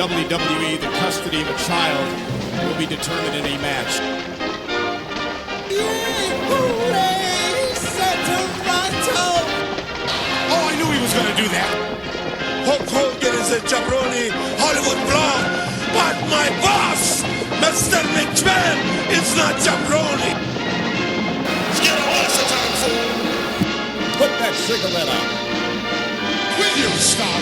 WWE, the custody of a child will be determined in a match. Oh, I knew he was going to do that. Hulk Hogan is a jabroni Hollywood blonde, but my boss, Mr. McMahon, is not jabroni. Get a horse or something, fool. Put that cigarette out. Will you stop?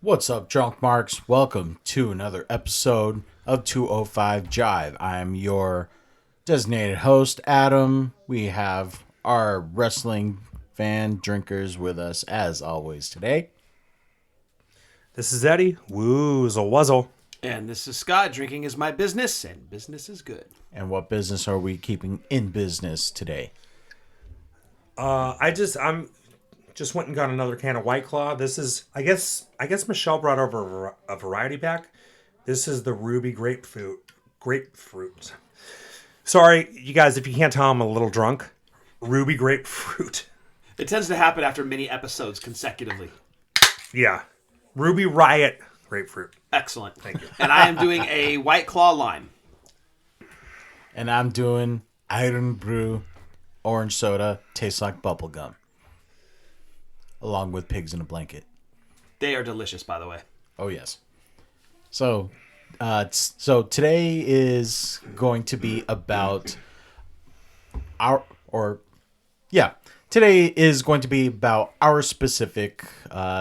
What's up, drunk marks? Welcome to another episode of 205 Jive. I'm your designated host, Adam. We have our wrestling fan drinkers with us as always today. This is Eddie. Woozle wuzzle. And this is Scott. Drinking is my business, and business is good. And what business are we keeping in business today? I just went and got another can of White Claw. This is, I guess Michelle brought over a variety pack. This is the Ruby Grapefruit. Sorry, you guys, if you can't tell, I'm a little drunk. Ruby Grapefruit. It tends to happen after many episodes consecutively. Yeah. Ruby Riot Grapefruit. Excellent. Thank you. And I am doing a White Claw lime. And I'm doing Iron Brew Orange Soda. Tastes like bubble gum. Along with pigs in a blanket. They are delicious, by the way. Oh, yes. So today is going to be about today is going to be about our specific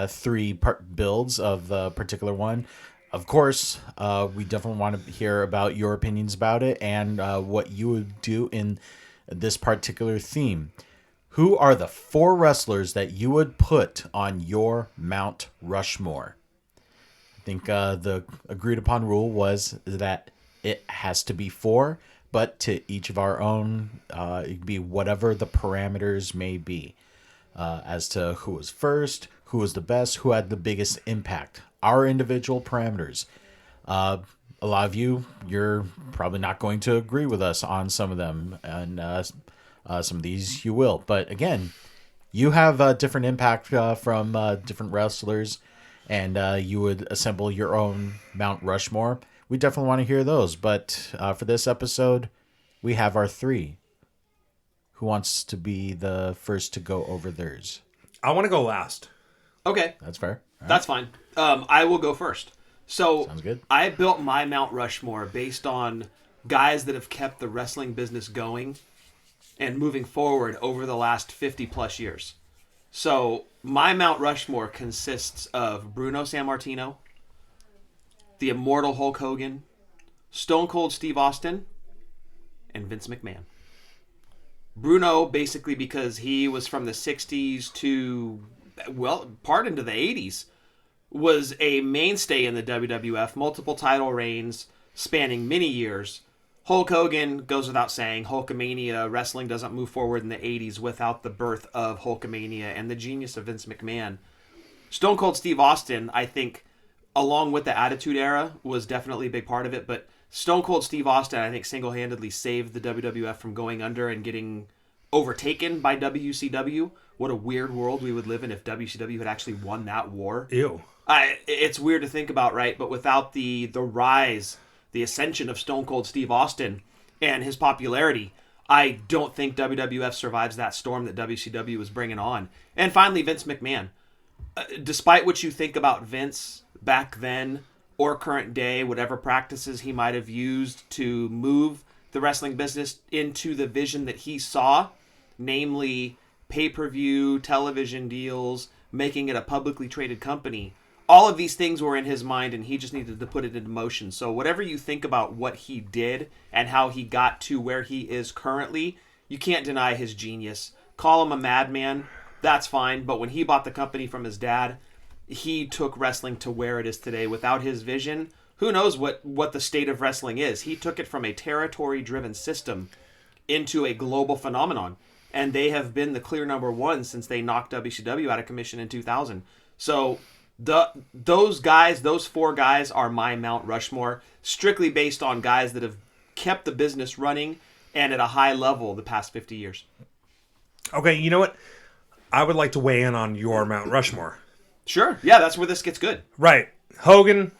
three-part builds of the particular one. Of course, we definitely want to hear about your opinions about it and what you would do in this particular theme. Who are the 4 wrestlers that you would put on your Mount Rushmore? I think the agreed upon rule was that it has to be 4, but to each of our own, it could be whatever the parameters may be as to who was first, who was the best, who had the biggest impact. Our individual parameters. A lot of you're probably not going to agree with us on some of them, and some of these you will. But again, you have a different impact from different wrestlers, and you would assemble your own Mount Rushmore. We definitely want to hear those. But for this episode, we have our 3. Who wants to be the first to go over theirs? I want to go last. Okay. That's fair. All That's fine. I will go first. So Sounds good. I built my Mount Rushmore based on guys that have kept the wrestling business going and moving forward over the last 50 plus years. So my Mount Rushmore consists of Bruno Sammartino, the immortal Hulk Hogan, Stone Cold Steve Austin, and Vince McMahon. Bruno, basically because he was from the 60s to, part into the 80s, was a mainstay in the WWF, multiple title reigns spanning many years. Hulk Hogan, goes without saying, Hulkamania. Wrestling doesn't move forward in the 80s without the birth of Hulkamania and the genius of Vince McMahon. Stone Cold Steve Austin, I think, along with the Attitude Era, was definitely a big part of it. But Stone Cold Steve Austin, I think, single-handedly saved the WWF from going under and getting overtaken by WCW. What a weird world we would live in if WCW had actually won that war. Ew. It's weird to think about, right? But without the rise, the ascension of Stone Cold Steve Austin and his popularity, I don't think WWF survives that storm that WCW was bringing on. And finally, Vince McMahon. Despite what you think about Vince back then or current day, whatever practices he might have used to move the wrestling business into the vision that he saw, namely pay-per-view, television deals, making it a publicly traded company, all of these things were in his mind, and he just needed to put it into motion. So whatever you think about what he did and how he got to where he is currently, you can't deny his genius. Call him a madman, that's fine. But when he bought the company from his dad, he took wrestling to where it is today. Without his vision, who knows what the state of wrestling is. He took it from a territory-driven system into a global phenomenon. And they have been the clear number 1 since they knocked WCW out of commission in 2000. So those 4 guys are my Mount Rushmore, strictly based on guys that have kept the business running and at a high level the past 50 years. Okay, you know what? I would like to weigh in on your Mount Rushmore. Sure. Yeah, that's where this gets good. Right. Hogan,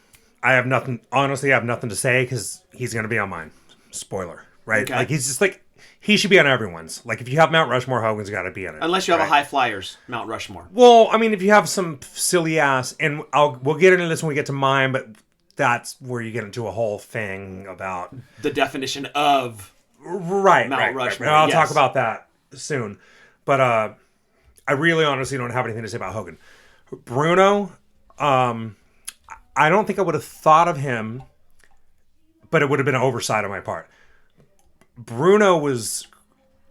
I have nothing to say because he's going to be on mine. Spoiler. Right? Okay. Like, he's just like, he should be on everyone's. Like, if you have Mount Rushmore, Hogan's got to be in it. Unless you have right? a high flyers Mount Rushmore. Well, I mean, if you have some silly ass, and we'll get into this when we get to mine, but that's where you get into a whole thing about The definition of Mount Rushmore. And I'll yes. talk about that soon. But I really honestly don't have anything to say about Hogan. Bruno, I don't think I would have thought of him, but it would have been an oversight on my part. Bruno was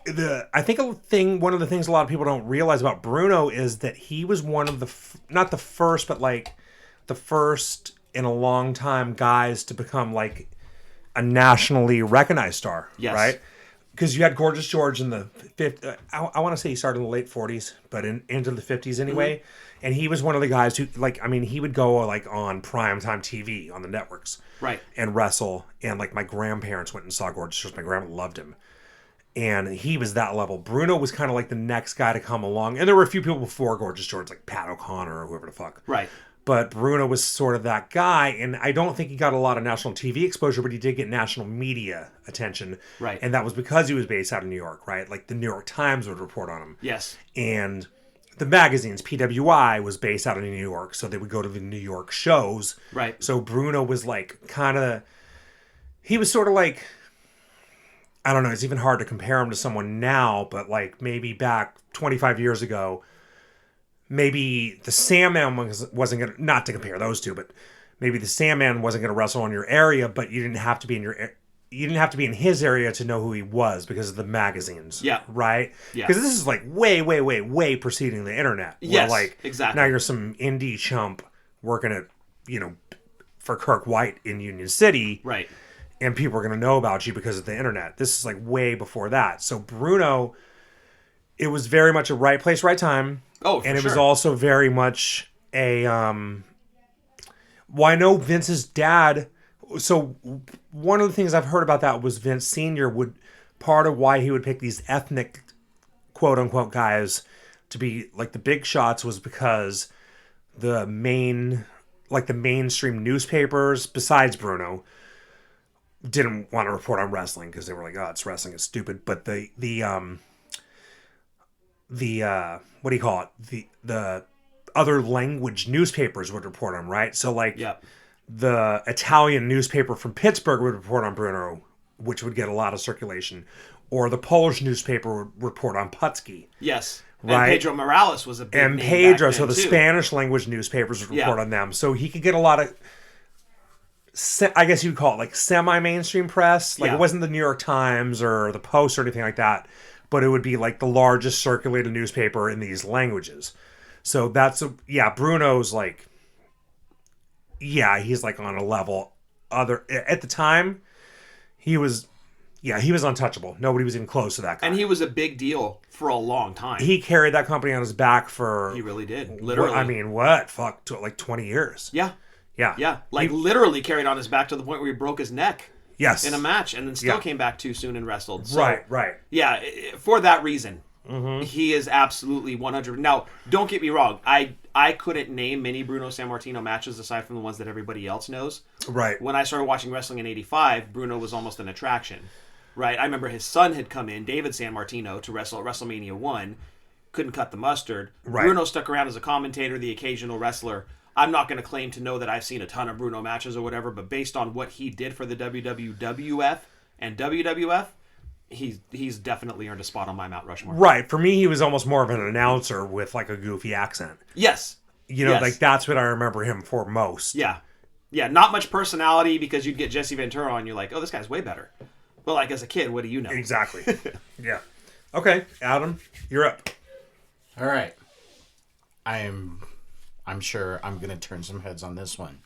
one of the things a lot of people don't realize about Bruno is that he was one of the not the first, but like the first in a long time guys to become like a nationally recognized star. Yes. Right? Because you had Gorgeous George in the 50s. I want to say he started in the late 40s, but into the 50s anyway. Mm-hmm. And he was one of the guys who, like, I mean, he would go like on primetime TV on the networks, right, and wrestle. And like my grandparents went and saw Gorgeous George. My grandma loved him, and he was that level. Bruno was kind of like the next guy to come along, and there were a few people before Gorgeous George, like Pat O'Connor or whoever the fuck, right. But Bruno was sort of that guy, and I don't think he got a lot of national TV exposure, but he did get national media attention. Right. And that was because he was based out of New York, right? Like the New York Times would report on him. Yes. And the magazines, PWI, was based out of New York, so they would go to the New York shows. Right. So Bruno was like he was sort of like, I don't know, it's even hard to compare him to someone now, but like maybe back 25 years ago, maybe the Sandman wasn't going to, not to compare those two, but maybe the Sandman wasn't going to wrestle in your area, but you didn't have to be in his area to know who he was because of the magazines. Yeah. Right? Yeah. Because this is like way preceding the internet. Yes, like, exactly. Now you're some indie chump working at, for Kirk White in Union City. Right. And people are going to know about you because of the internet. This is like way before that. So Bruno, it was very much a right place, right time. Oh, for and it sure. was also very much a well, I know Vince's dad. So one of the things I've heard about that was Vince Sr. part of why he would pick these ethnic quote unquote guys to be like the big shots was because the mainstream newspapers, besides Bruno, didn't want to report on wrestling because they were like, oh, it's wrestling, it's stupid. But the what do you call it? The other language newspapers would report on, right? So like the Italian newspaper from Pittsburgh would report on Bruno, which would get a lot of circulation. Or the Polish newspaper would report on Putski. Yes. Right? And Pedro Morales was a big and name Pedro, back then, so the too. Spanish language newspapers would report on them. So he could get a lot of, I guess you'd call it like semi-mainstream press. Like it wasn't the New York Times or the Post or anything like that, but it would be like the largest circulated newspaper in these languages. So Bruno's like, he's like on a level at the time, he was untouchable. Nobody was even close to that guy. And he was a big deal for a long time. He carried that company on his back for... He really did, literally. I mean, what? Fuck, like 20 years. Yeah. Yeah. Yeah, like literally carried on his back to the point where he broke his neck. Yes. In a match, and then still came back too soon and wrestled. So, right. Yeah, for that reason, he is absolutely 100. Now, don't get me wrong. I couldn't name many Bruno Sammartino matches aside from the ones that everybody else knows. Right. When I started watching wrestling in '85, Bruno was almost an attraction. Right. I remember his son had come in, David Sammartino, to wrestle at WrestleMania 1. Couldn't cut the mustard. Right. Bruno stuck around as a commentator, the occasional wrestler. I'm not going to claim to know that I've seen a ton of Bruno matches or whatever, but based on what he did for the WWF and WWF, he's definitely earned a spot on my Mount Rushmore. Right. For me, he was almost more of an announcer with like a goofy accent. Yes. Like that's what I remember him for most. Yeah. Yeah, not much personality because you'd get Jesse Ventura and you're like, oh, this guy's way better. But like as a kid, what do you know? Exactly. Yeah. Okay, Adam, you're up. All right. I'm sure I'm going to turn some heads on this one.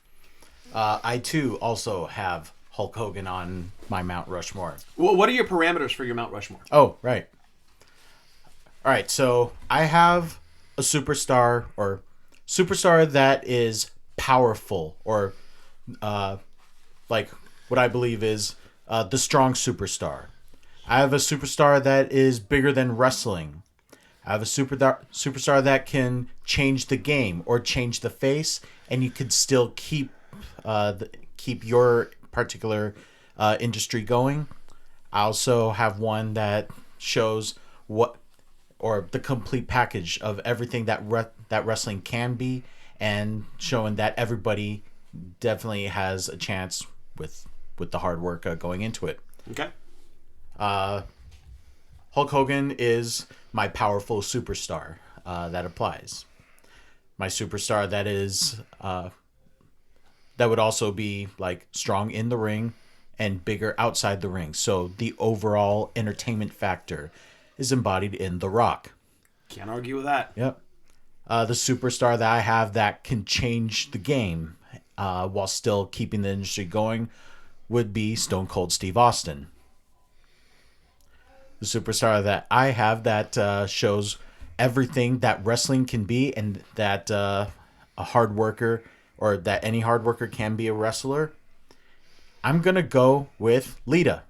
I, too, also have Hulk Hogan on my Mount Rushmore. Well, what are your parameters for your Mount Rushmore? Oh, right. All right, so I have a superstar that is powerful or like what I believe is the strong superstar. I have a superstar that is bigger than wrestling. have a superstar that can change the game or change the face, and you could still keep keep your particular industry going. I also have one that shows what or the complete package of everything that that wrestling can be, and showing that everybody definitely has a chance with the hard work going into it. Okay. Hulk Hogan is my powerful superstar that applies. My superstar that is that would also be like strong in the ring and bigger outside the ring. So the overall entertainment factor is embodied in The Rock. Can't argue with that. Yep. The superstar that I have that can change the game while still keeping the industry going would be Stone Cold Steve Austin. The superstar that I have that shows everything that wrestling can be, and that a hard worker, or that any hard worker can be a wrestler, I'm going to go with Lita.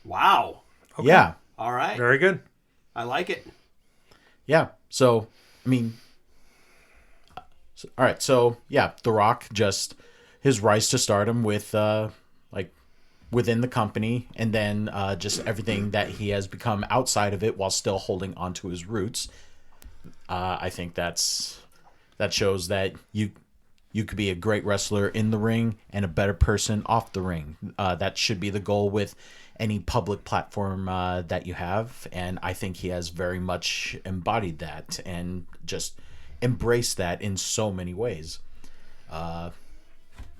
Wow. Okay. Yeah. All right. Very good. I like it. Yeah. So, I mean, all right. So, yeah, The Rock, just his rise to stardom with, like, within the company, and then just everything that he has become outside of it while still holding on to his roots. I think that shows that you could be a great wrestler in the ring and a better person off the ring. That should be the goal with any public platform that you have. And I think he has very much embodied that and just embraced that in so many ways.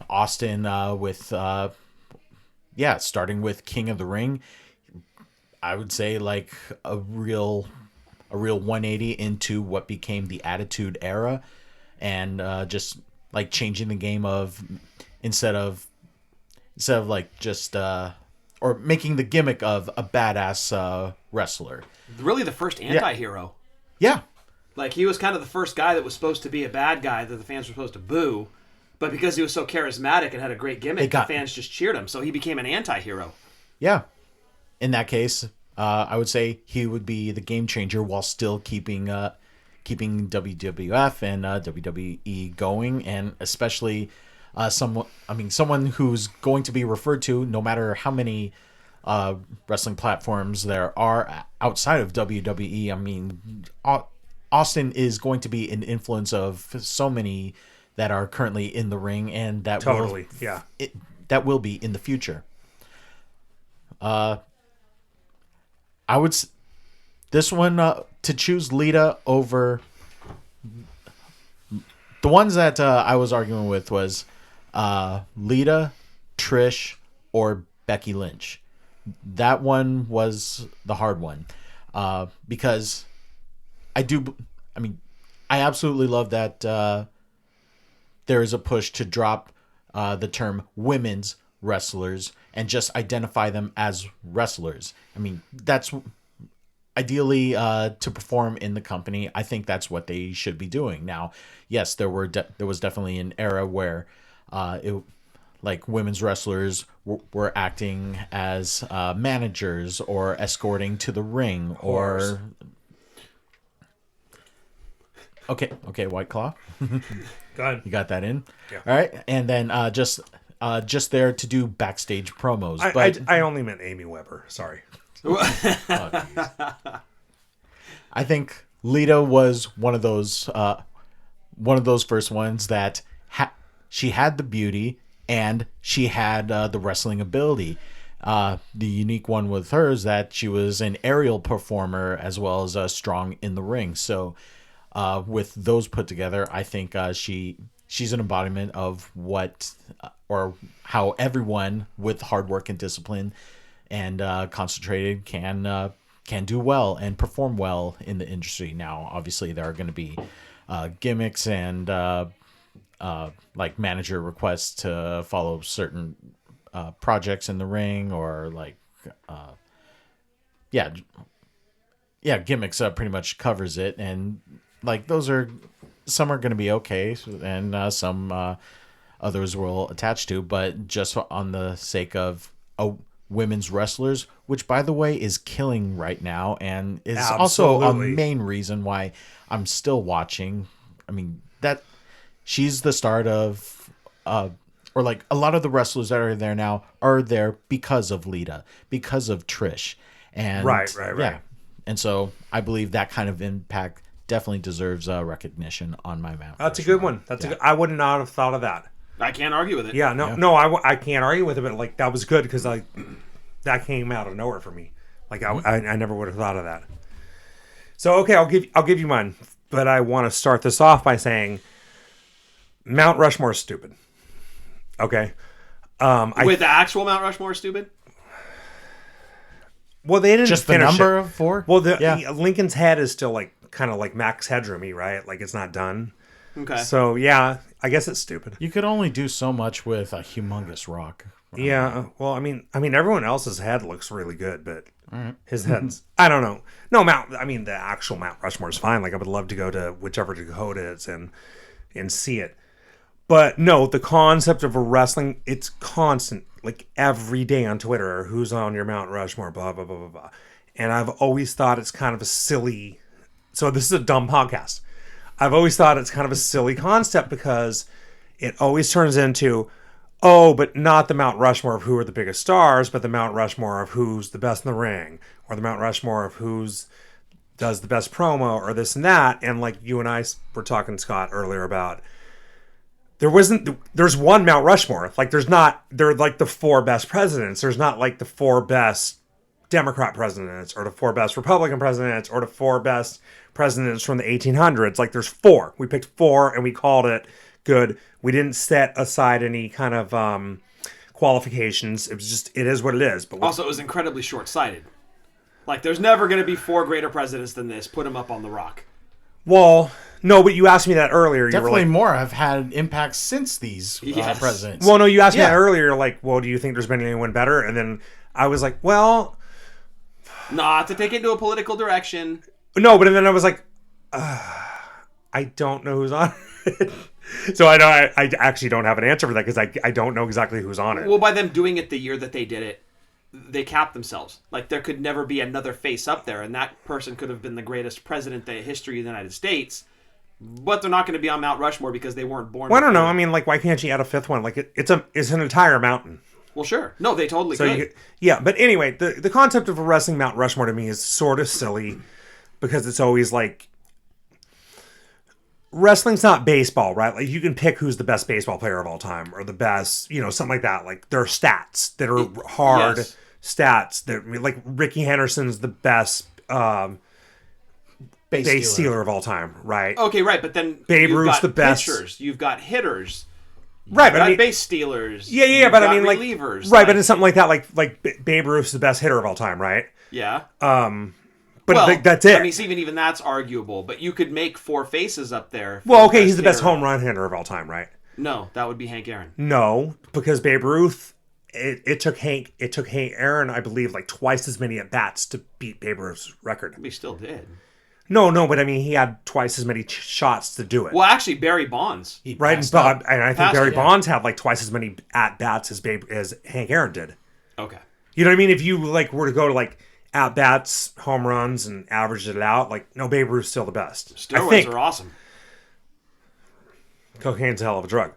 Austin with, starting with King of the Ring, I would say like a real 180 into what became the Attitude Era, and just like changing the game of instead of like just or making the gimmick of a badass wrestler. Really the first anti-hero. Yeah. Like, he was kind of the first guy that was supposed to be a bad guy that the fans were supposed to boo. But because he was so charismatic and had a great gimmick, the fans just cheered him. So he became an anti-hero. Yeah. In that case, I would say he would be the game changer while still keeping WWF and WWE going, and especially someone who's going to be referred to no matter how many wrestling platforms there are outside of WWE. I mean, Austin is going to be an influence of so many that are currently in the ring, and that that will be in the future. I would this one to choose Lita over the ones that I was arguing with was Lita, Trish, or Becky Lynch. That one was the hard one because I absolutely love that there is a push to drop the term women's wrestlers and just identify them as wrestlers. I mean, that's ideally to perform in the company. I think that's what they should be doing. Now, yes, there was definitely an era where women's wrestlers were acting as managers or escorting to the ring or... Okay, White Claw. Go ahead. You got that in? Yeah. All right. And then just there to do backstage promos. I only meant Amy Weber. Sorry. I think Lita was one of those first ones that she had the beauty and she had the wrestling ability. The unique one with her is that she was an aerial performer as well as strong in the ring. So with those put together, I think she's an embodiment of what or how everyone with hard work and discipline and concentrated can do well and perform well in the industry. Now, obviously, there are going to be gimmicks and like manager requests to follow certain projects in the ring, or like gimmicks pretty much covers it, and like some are going to be okay, and some others will attach to, but just on the sake of women's wrestlers, which by the way is killing right now and is also a Absolutely. main reason why I'm still watching. I mean, that she's the start of or like a lot of the wrestlers that are there now are there because of Lita, because of Trish. And Right. yeah. And so I believe that kind of impact definitely deserves recognition on my Mount. That's a good one. I would not have thought of that. I can't argue with it. Yeah, I can't argue with it, but like that was good because that came out of nowhere for me. Like I never would have thought of that. So okay, I'll give you mine, but I want to start this off by saying Mount Rushmore is stupid. Okay, With the actual Mount Rushmore, stupid. well they didn't Just the finish number it. of 4? Well, yeah. Lincoln's head is still like kind of like max headroomy, right? Like it's not done. Okay. So yeah, I guess it's stupid. You could only do so much with a humongous rock. Yeah, well, I mean, everyone else's head looks really good, but his head's, I don't know. No, the actual Mount Rushmore is fine. Like, I would love to go to whichever Dakota it's in and see it. But no, the concept of a wrestling, it's constant, like every day on Twitter, who's on your Mount Rushmore, blah, blah, blah, blah, blah. And I've always thought it's kind of a silly, so this is a dumb podcast. I've always thought it's kind of a silly concept because it always turns into, oh, but not the Mount Rushmore of who are the biggest stars, but the Mount Rushmore of who's the best in the ring, or the Mount Rushmore of who's does the best promo, or this and that. And like you and I were talking, Scott, earlier about there's one Mount Rushmore. Like they're like the 4 best presidents. There's not like the 4 best Democrat presidents, or the 4 best Republican presidents, or the 4 best presidents from the 1800s. Like there's 4. We picked 4 and we called it good. We didn't set aside any kind of qualifications. It was just, it is what it is. But Also, it was incredibly short-sighted. Like, there's never going to be 4 greater presidents than this. Put them up on the rock. well, no, but you asked me that earlier. You Definitely were like, more have had impacts since these Yes. presidents. well, no, you asked me Yeah. that earlier. Like, well, do you think there's been anyone better? And then I was like, well, Not to take it into a political direction. no, but then I was like, I don't know who's on it. So I actually don't have an answer for that because I don't know exactly who's on it. Well, by them doing it the year that they did it, they capped themselves. Like, there could never be another face up there, and that person could have been the greatest president in the history of the United States, but they're not going to be on Mount Rushmore because they weren't born. Well, I don't know. before. I mean, like, why can't you add a 5th one? Like, it's an entire mountain. Well, sure. No, they totally So could. yeah, but anyway, the concept of a wrestling Mount Rushmore to me is sort of silly because it's always like wrestling's not baseball, right? Like you can pick who's the best baseball player of all time or the best, something like that. Like there are stats that are hard Yes. stats that like Ricky Henderson's the best base stealer of all time, right? Okay, right, but then Babe you've Ruth's got the best. pitchers, you've got hitters, Right, you've but got I mean, base stealers. yeah, you've but I got mean, like, relievers, right, like- but it's something like that, like Babe Ruth's the best hitter of all time, right? yeah. But Well, that's it. I mean, even that's arguable, but you could make 4 faces up there. for Well, okay, he's the best hitter. home run hitter of all time, right? No, that would be Hank Aaron. No, because Babe Ruth, it took Hank Aaron, I believe, like twice as many at bats to beat Babe Ruth's record. We still did. No, but I mean, he had twice as many shots to do it, Well, actually, Barry Bonds. He right? passed But up. and I think Passed Barry it, yeah. Bonds had like twice as many at bats as Hank Aaron did. Okay. You know what I mean? If you like were to go to like at bats, home runs, and average it out, like no, Babe Ruth's still the best. I Steroids think are awesome. cocaine's a hell of a drug.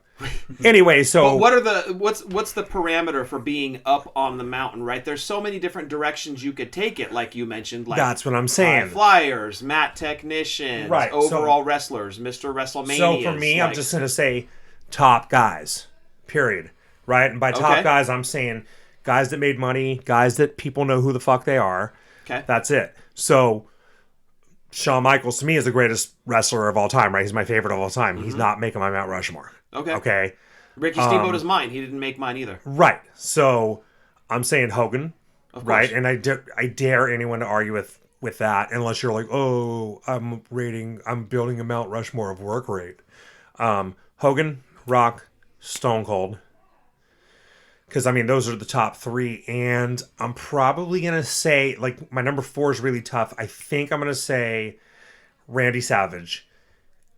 Anyway, so But what's the parameter for being up on the mountain, right? There's so many different directions you could take it, like you mentioned. Like that's what I'm saying. high flyers, mat technicians, Right, so- overall wrestlers, Mr. WrestleMania. So for me, I'm just going to say top guys, period. Right? And by top Okay. guys, I'm saying guys that made money, guys that people know who the fuck they are. Okay. That's it. So Shawn Michaels to me is the greatest wrestler of all time, right? He's my favorite of all time. He's not making my Mount Rushmore. Okay. Okay. Ricky Steamboat is mine. He didn't make mine either. Right. So I'm saying Hogan, Of course. right? And I dare anyone to argue with that unless you're like, oh, I'm building a Mount Rushmore of work rate. Hogan, Rock, Stone Cold. Because, I mean, those are the top 3. And I'm probably going to say, like, my number 4 is really tough. I think I'm going to say Randy Savage.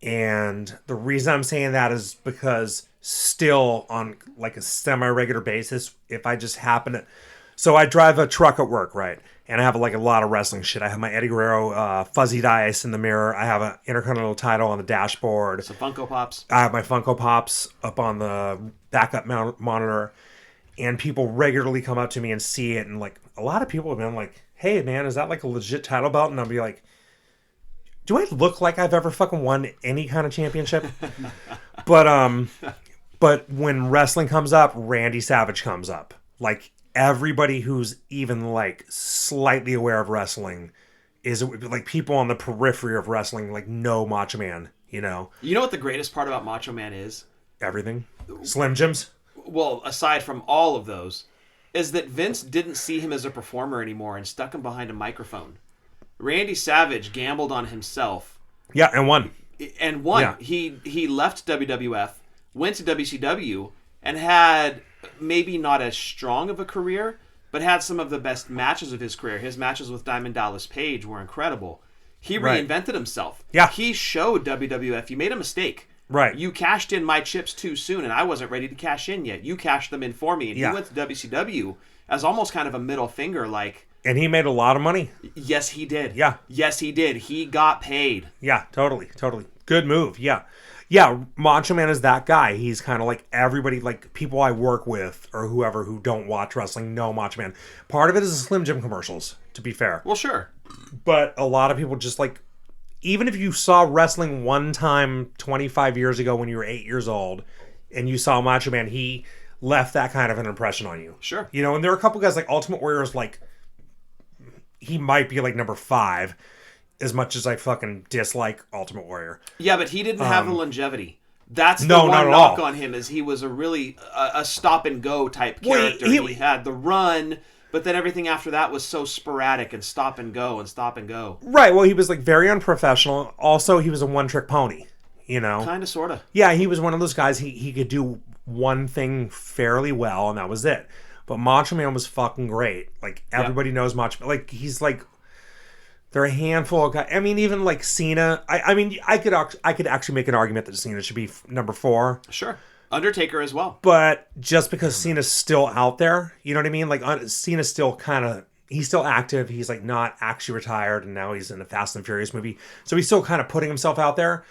And the reason I'm saying that is because still on, like, a semi-regular basis, if I just happen to... So I drive a truck at work, right? And I have like a lot of wrestling shit. I have my Eddie Guerrero fuzzy dice in the mirror. I have an Intercontinental title on the dashboard. Some Funko Pops. I have my Funko Pops up on the backup monitor. And people regularly come up to me and see it. And like a lot of people have been like, hey man, is that like a legit title belt? And I'll be like, do I look like I've ever fucking won any kind of championship? But when wrestling comes up, Randy Savage comes up. Like everybody who's even like slightly aware of wrestling is like people on the periphery of wrestling, like know Macho Man, you know? You know what the greatest part about Macho Man is? Everything. Slim Jims. Well, aside from all of those, is that Vince didn't see him as a performer anymore and stuck him behind a microphone. Randy Savage gambled on himself. Yeah, and won. And won. Yeah. He left WWF, went to WCW, and had maybe not as strong of a career, but had some of the best matches of his career. His matches with Diamond Dallas Page were incredible. He Right. reinvented himself. Yeah. He showed WWF, you made a mistake. Right. You cashed in my chips too soon, and I wasn't ready to cash in yet. You cashed them in for me, and Yeah. he went to WCW as almost kind of a middle finger, like, And he made a lot of money. yes, he did. Yeah. Yes, he did. He got paid. Yeah, totally. Good move. Yeah. Yeah, Macho Man is that guy. He's kind of like everybody, like people I work with or whoever who don't watch wrestling know Macho Man. Part of it is the Slim Jim commercials, to be fair. Well, sure. But a lot of people just like, even if you saw wrestling one time 25 years ago when you were 8 years old and you saw Macho Man, he left that kind of an impression on you. Sure. You know, and there are a couple guys like Ultimate Warrior's like, he might be like number 5 as much as I fucking dislike Ultimate Warrior. Yeah, but he didn't have the longevity. That's the no, one not at knock all. on him, is he was a really a stop and go type Well, character. he- He had the run, but then everything after that was so sporadic and stop and go and stop and go. Right, well, he was like very unprofessional. Also, he was a one-trick pony, you know? Kind of, sort of. Yeah, he was one of those guys, he could do one thing fairly well, and that was it. But Macho Man was fucking great. Like, everybody knows Macho Man. Like, he's like, there are a handful of guys. I mean, even like Cena. I mean, I could actually make an argument that Cena should be number 4. Sure. Undertaker as well. But just because Cena's still out there, you know what I mean? Like, Cena's still he's still active. He's like not actually retired, and now he's in a Fast and Furious movie. So he's still kind of putting himself out there.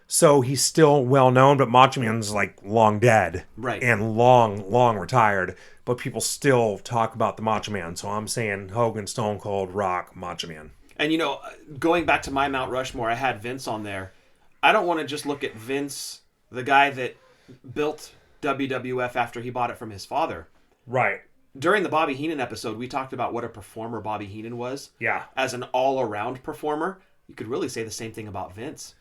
So he's still well known, but Macho Man's like long dead. Right. And long retired. But people still talk about the Macho Man. So I'm saying Hogan, Stone Cold, Rock, Macho Man. And, you know, going back to my Mount Rushmore, I had Vince on there. I don't want to just look at Vince, the guy that built WWF after he bought it from his father. Right. During the Bobby Heenan episode, we talked about what a performer Bobby Heenan was. Yeah. As an all-around performer, you could really say the same thing about Vince.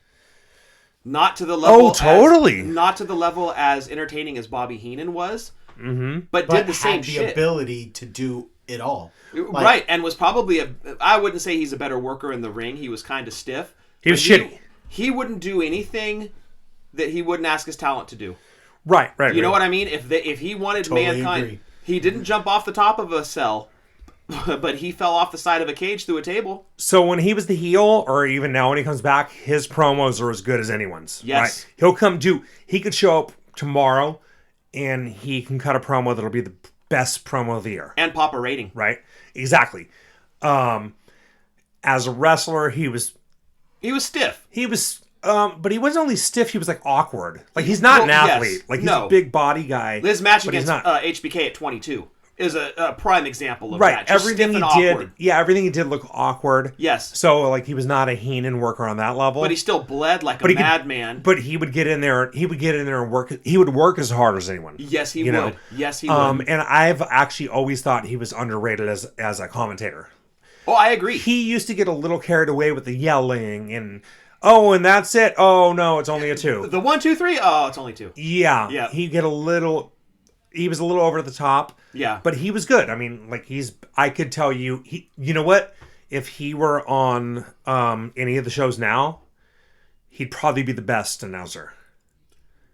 Not to the level. Oh, totally. Not to the level as entertaining as Bobby Heenan was, but But did the same had the shit. ability to do it all. Right, and was probably I wouldn't say he's a better worker in the ring. He was kind of stiff. He was but shitty. He wouldn't do anything that he wouldn't ask his talent to do. Right. You know what I mean? If he wanted Totally Mankind, agree. he didn't jump off the top of a cell, but he fell off the side of a cage through a table. So when he was the heel, or even now when he comes back, his promos are as good as anyone's. Yes. Right? He could show up tomorrow and he can cut a promo that'll be the best promo of the year. And pop a rating. Right? Exactly. As a wrestler, he was stiff. but he wasn't only stiff, he was like awkward. Like he's not an Well, yes. athlete. Like he's No. a big body guy. His match but he's against not. HBK at 22 is a prime example of Right. that. Just Everything stiff he and did. awkward. Yeah, everything he did looked awkward. Yes. So like he was not a Heenan worker on that level. But he still bled like But a he could- madman. But he would get in there. He would get in there and work. He would work as hard as anyone. Yes, he you know? would. Yes, he would. And I've actually always thought he was underrated as a commentator. Oh, I agree. He used to get a little carried away with the yelling and and that's it. Oh no, it's only a 2. The 1, 2, 3. Oh, it's only 2. Yeah. Yeah. He was a little over the top. Yeah. But he was good. I mean, like I could tell you, you know what? If he were on any of the shows now, he'd probably be the best announcer.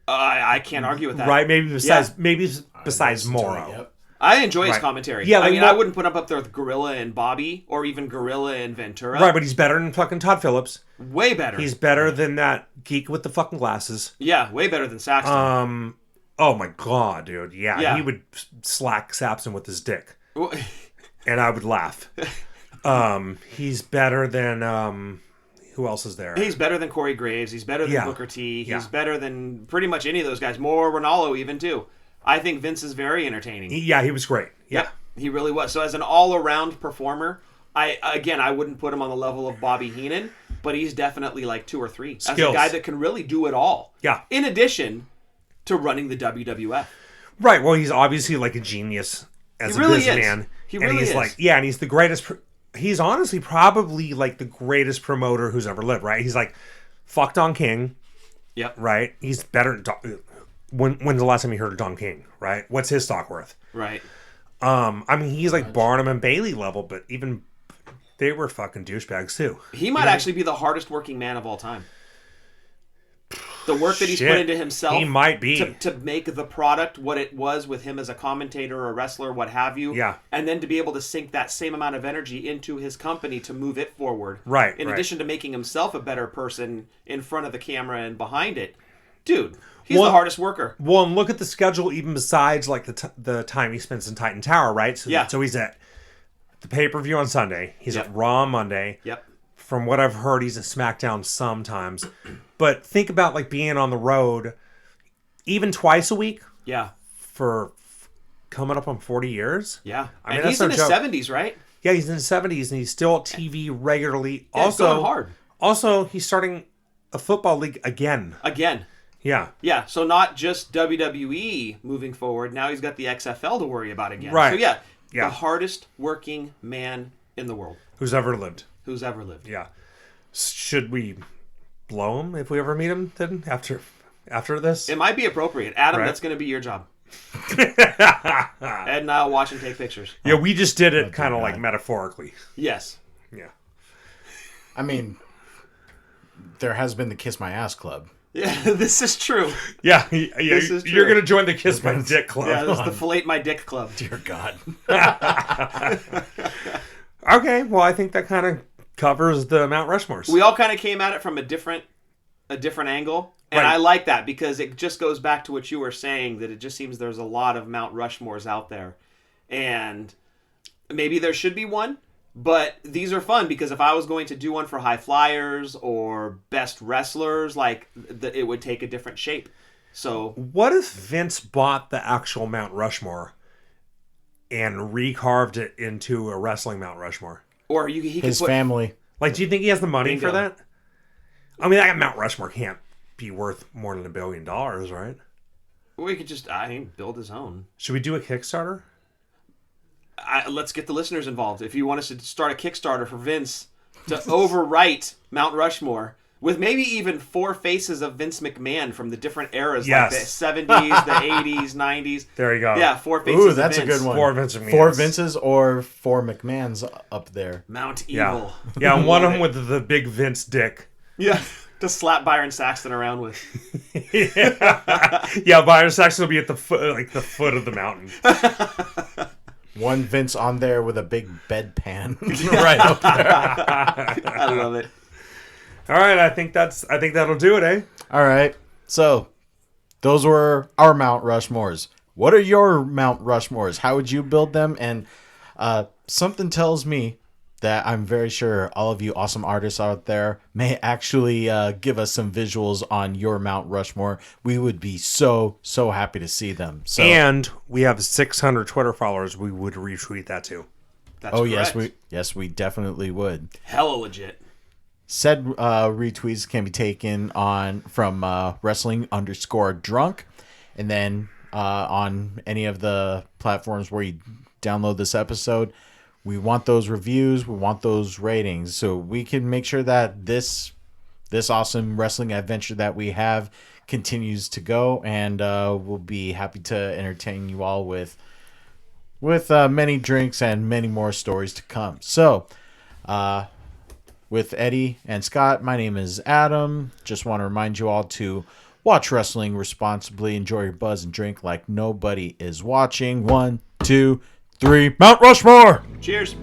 I can't argue with that. Right? Maybe besides Listen to Morrow. it, yep. I enjoy his Right. commentary. Yeah, I like mean, what- I wouldn't put him up there with Gorilla and Bobby, or even Gorilla and Ventura. Right, but he's better than fucking Todd Phillips. Way better. He's better than that geek with the fucking glasses. Yeah, way better than Saxton. Oh my god, dude. Yeah, Yeah. he would slack Saxon with his dick. and I would laugh. He's better than who else is there? He's better than Corey Graves. He's better than Booker T. He's better than pretty much any of those guys. More Ronaldo even too. I think Vince is very entertaining. He was great. Yeah, he really was. So as an all-around performer, I wouldn't put him on the level of Bobby Heenan, but he's definitely like 2 or 3. As a guy that can really do it all. Yeah. In addition to running the WWF. Right. Well, he's obviously like a genius as a businessman. He really is. Like, and he's the greatest. He's honestly probably like the greatest promoter who's ever lived. Right. He's like, fuck Don King. Yep. Right. He's better. When's the last time you heard of Don King? Right. What's his stock worth? Right. I mean, he's like Barnum and Bailey level, but even they were fucking douchebags too. He might actually be the hardest working man of all time. The work that he's put into himself, he might be to make the product what it was with him as a commentator or a wrestler, what have you. Yeah, and then to be able to sink that same amount of energy into his company to move it forward. Right. In addition to making himself a better person in front of the camera and behind it, dude, he's the hardest worker. Well, and look at the schedule, even besides like the time he spends in Titan Tower, right? So, so he's at the pay-per-view on Sunday. He's at Raw on Monday. Yep. From what I've heard, he's at SmackDown sometimes. But think about like being on the road even twice a week. Yeah. For coming up on 40 years. Yeah. I mean, and he's in his 70s, right? Yeah, he's in his 70s and he's still at TV regularly. Yeah, also, going hard. Also, he's starting a football league again. Yeah. Yeah, so not just WWE moving forward. Now he's got the XFL to worry about again. Right. So the hardest working man in the world. Who's ever lived. Yeah. Should we blow him if we ever meet him then after this? It might be appropriate. Adam, that's going to be your job. Ed and I'll watch and take pictures. Yeah, we just did it kind of like metaphorically. Yes. Yeah. I mean, there has been the Kiss My Ass Club. Yeah, this is true. Yeah, this is true. You're going to join the Kiss My Dick Club. Yeah, this is the Fillet My Dick Club. Dear God. Okay, well, I think that kind of covers the Mount Rushmores. We all kind of came at it from a different angle, and I like that because it just goes back to what you were saying, that it just seems there's a lot of Mount Rushmores out there, and maybe there should be one, but these are fun because if I was going to do one for high flyers or best wrestlers, like it would take a different shape. So what if Vince bought the actual Mount Rushmore and recarved it into a wrestling Mount Rushmore? Or he his family. Like, do you think he has the money for that? I mean, that Mount Rushmore can't be worth more than $1 billion, right? We could just, build his own. Should we do a Kickstarter? Let's get the listeners involved. If you want us to start a Kickstarter for Vince to overwrite Mount Rushmore with maybe even 4 faces of Vince McMahon from the different eras, like the 70s, the 80s, 90s. There you go. Yeah, 4 faces. Ooh, that's of Vince. A good one. 4 Vince McMahons. 4 Vinces or 4 McMahons up there. Mount Evil. Yeah, one of them with the big Vince dick. Yeah, to slap Byron Saxton around with. Yeah, Byron Saxton will be at the foot of the mountain. One Vince on there with a big bedpan right up there. I love it. All right, I think that'll do it, eh? All right. So, those were our Mount Rushmores. What are your Mount Rushmores? How would you build them? And something tells me that I'm very sure all of you awesome artists out there may actually give us some visuals on your Mount Rushmore. We would be so happy to see them. So, and we have 600 Twitter followers. We would retweet that too. That's correct. yes, we definitely would. Hella legit. Said retweets can be taken from wrestling_drunk, and then on any of the platforms where you download this episode. We want those reviews. We want those ratings, so we can make sure that this awesome wrestling adventure that we have continues to go, and we'll be happy to entertain you all with many drinks and many more stories to come. So, with Eddie and Scott, my name is Adam. Just want to remind you all to watch wrestling responsibly, enjoy your buzz, and drink like nobody is watching. 1, 2, 3, Mount Rushmore! Cheers.